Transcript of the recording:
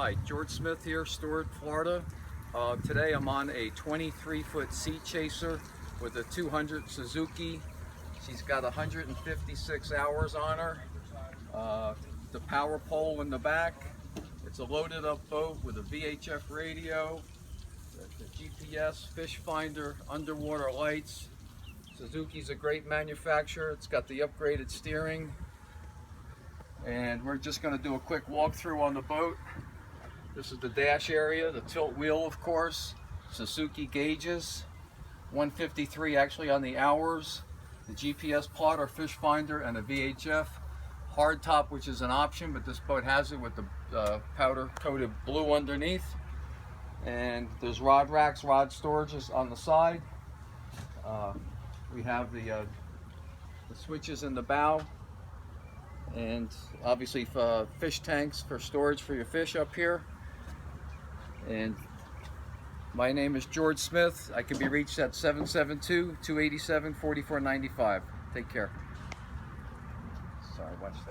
Hi, George Smith here, Stuart, Florida. Today I'm on a 23-foot Sea Chaser with a 200 Suzuki. She's got 156 hours on her. The power pole in the back. It's a loaded up boat with a VHF radio, the GPS, fish finder, underwater lights. Suzuki's a great manufacturer. It's got the upgraded steering. And we're just going to do a quick walkthrough on the boat. This is the dash area, the tilt wheel, of course, Suzuki gauges, 153 actually on the hours, the GPS plotter, fish finder, and a VHF. Hardtop, which is an option, but this boat has it with the powder coated blue underneath. And there's rod racks, rod storages on the side. We have the switches in the bow. And obviously fish tanks for storage for your fish up here. And my name is George Smith. I can be reached at 772-287-4495. Take care. Sorry, watch that.